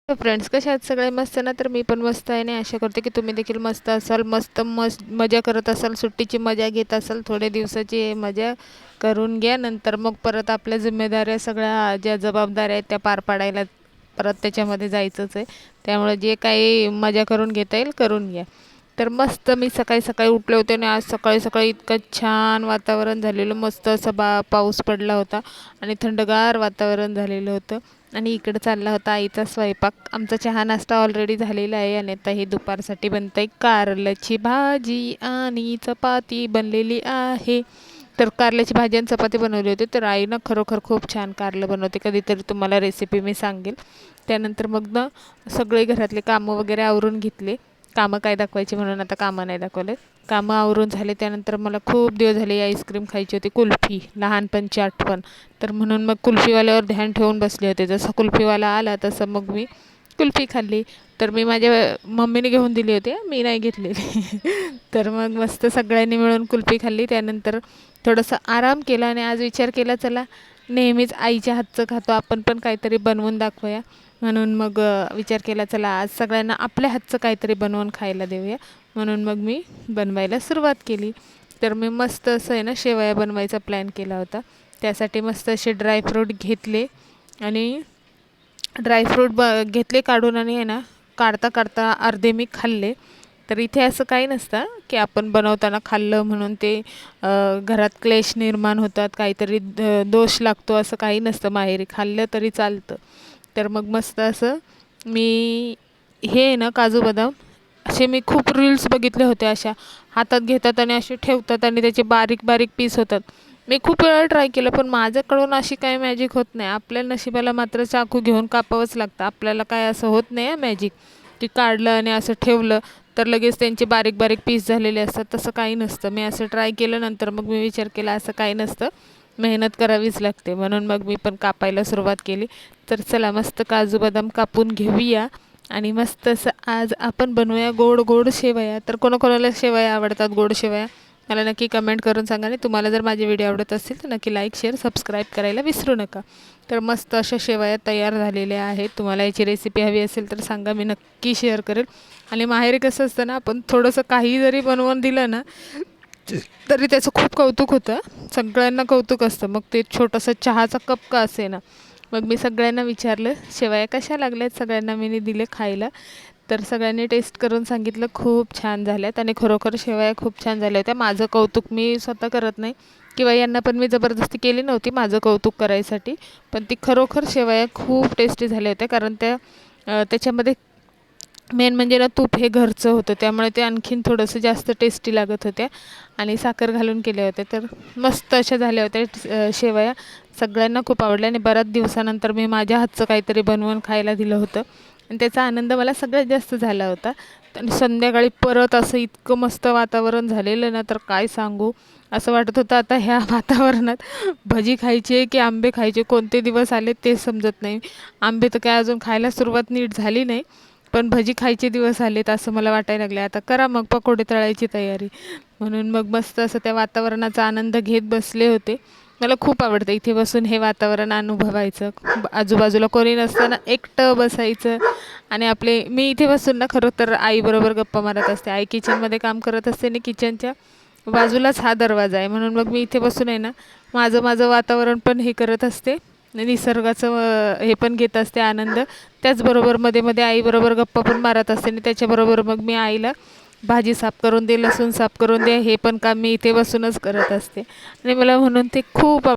तर फ्रेंड्स कशा आहात सगळे मस्त ना. तर मी पण मस्त आहे आणि आशा करते की तुम्ही देखील मस्त असाल, मस्त मजा करत असाल, सुट्टीची मजा घेत असाल. थोडे दिवसाची मजा करून घ्या, नंतर मग परत आपल्या जिम्मेदाऱ्या सगळ्या ज्या जबाबदाऱ्या आहेत त्या पार पाडायला परत त्याच्यामध्ये जायचंच आहे. त्यामुळे जे काही मजा करून घेता येईल करून घ्या. तर मस्त मी सकाळी सकाळी उठले होते आणि आज सकाळी सकाळी इतकं छान वातावरण झालेलं, मस्त असं पाऊस पडला होता आणि थंडगार वातावरण झालेलं होतं. आणि इकडं चालला होता आईचा स्वयंपाक. आमचा चहा नाश्ता ऑलरेडी झालेला आहे आणि आता हे दुपारसाठी बनतं आहे कारल्याची भाजी आणि चपाती बनलेली आहे. तर कारल्याची भाजी आणि चपाती बनवली होती. तर आईनं खरोखर खूप छान कारलं बनवते. कधीतरी तुम्हाला रेसिपी मी सांगेल. त्यानंतर मग ना सगळे घरातले कामं वगैरे आवरून घेतले. कामं काय दाखवायची म्हणून आता कामं नाही दाखवले. कामं आवरून झाले त्यानंतर मला खूप दिवस झाले आईस्क्रीम खायची होती, कुल्फी, लहानपणची आठवण. तर म्हणून मग कुल्फीवाल्यावर ध्यान ठेवून बसले होते. जसं कुल्फीवाला आला तसं मग मी कुल्फी खाल्ली. तर मी माझ्या मम्मीने घेऊन दिली होती, मी नाही घेतलेली. तर मग मस्त सगळ्यांनी मिळून कुल्फी खाल्ली. त्यानंतर थोडंसं आराम केला आणि आज विचार केला चला नेहमीच आईच्या हातचं खातो, आपण पण काहीतरी बनवून दाखवूया. म्हणून मग विचार केला चला आज सगळ्यांना आपल्या हातचं काहीतरी बनवून खायला देऊया. म्हणून मग मी बनवायला सुरुवात केली. तर मी मस्त असं आहे ना शेवया बनवायचा प्लॅन केला होता. त्यासाठी मस्त असे ड्रायफ्रूट घेतले आणि ड्रायफ्रूट घेतले काढून आणि आहे ना काढता काढता अर्धे मी खाल्ले. तर इथे असं काही नसतं की आपण बनवताना खाल्लं म्हणून ते घरात क्लेश निर्माण होतात, काहीतरी दोष लागतो, असं काही नसतं. माहेरी खाल्लं तरी चालतं. तर मग मस्त असं मी हे ना काजू बदाम असे मी खूप रील्स बघितले होते, अशा हातात घेतात आणि असे ठेवतात आणि त्याचे बारीक बारीक पीस होतात. मी खूप वेळा ट्राय केलं पण माझ्याकडून अशी काही मॅजिक होत नाही. आपल्या नशिबाला मात्र चाकू घेऊन कापावंच लागतं. आपल्याला काय असं होत नाही आहे मॅजिक की काढलं आणि असं ठेवलं तर लगेच त्यांचे बारीक बारीक पीस झालेले असतात. तसं काही नसतं. मी असं ट्राय केलं, नंतर मग मी विचार केला असं काही नसतं, मेहनत करावीच लागते. म्हणून मग मी पण कापायला सुरुवात केली. तर चला मस्त काजू बदाम कापून घेऊया आणि मस्त असं आज आपण बनवूया गोड गोड शेवया. तर कोणाकोणाला शेवया आवडतात, गोड शेवया, मला नक्की कमेंट करून सांगा. आणि तुम्हाला जर माझे व्हिडिओ आवडत असतील तर नक्की लाईक शेअर सबस्क्राईब करायला विसरू नका. तर मस्त अशा शेवया तयार झालेल्या आहेत. तुम्हाला याची रेसिपी हवी असेल तर सांगा, मी नक्की शेअर करेल. आणि माहेरी कसं असतं ना, आपण थोडंसं काही जरी बनवून दिलं ना तरी त्याचं खूप कौतुक होतं. सगळ्यांना कौतुक असतं. मग ते छोटंसं चहाचा कप का असे ना, मग मी सगळ्यांना विचारलं शेवया कशा लागल्यात, सगळ्यांना मी दिले खायला. तर सगळ्यांनी टेस्ट करून सांगितलं खूप छान झाल्यात आणि खरोखर शेवया खूप छान झाल्या होत्या. माझं कौतुक मी स्वतः करत नाही किंवा यांना पण मी जबरदस्ती केली नव्हती माझं कौतुक करायसाठी. पण ती खरोखर शेवया खूप टेस्टी झाल्या होत्या, कारण त्याच्यामध्ये मेन म्हणजे ना तूप हे घरचं होतं, त्यामुळे ते आणखीन थोडंसं जास्त टेस्टी लागत होत्या आणि साखर घालून केल्या होत्या. तर मस्त अशा झाल्या होत्या शेवया. सगळ्यांना खूप आवडल्या आणि बऱ्याच दिवसानंतर मी माझ्या हातचं काहीतरी बनवून खायला दिलं होतं आणि त्याचा आनंद मला सगळ्यात जास्त झाला होता. आणि संध्याकाळी परत असं इतकं मस्त वातावरण झालेलं ना, तर काय सांगू. असं वाटत होतं आता ह्या वातावरणात भजी खायची की आंबे खायचे, कोणते दिवस आले ते समजत नाही. आंबे तर काय अजून खायला सुरुवात नीट झाली नाही, पण भजी खायचे दिवस आलेत असं मला वाटायला लागले. आता करा मग पकोडे तळायची तयारी. म्हणून मग मस्त असं त्या वातावरणाचा आनंद घेत बसले होते. मला खूप आवडतं इथे बसून हे वातावरण अनुभवायचं. आजूबाजूला कोणी नसताना एकटं बसायचं आणि मी इथे बसून ना खरं तर आईबरोबर गप्पा मारत असते. आई किचनमध्ये काम करत असते आणि किचनच्या बाजूलाच हा दरवाजा आहे. म्हणून मग मी इथे बसून आहे ना माझं माझं वातावरण पण हे करत असते, निसर्गाचं हे पण घेत असते आनंद. त्याचबरोबर मध्ये मध्ये आईबरोबर गप्पा पण मारत असते आणि त्याच्याबरोबर मग मी आईला भाजी साफ करून दे, लसूण साफ करून दे, हे पण काम मी इथे बसूनच करत असते आणि मला म्हणून ते खूप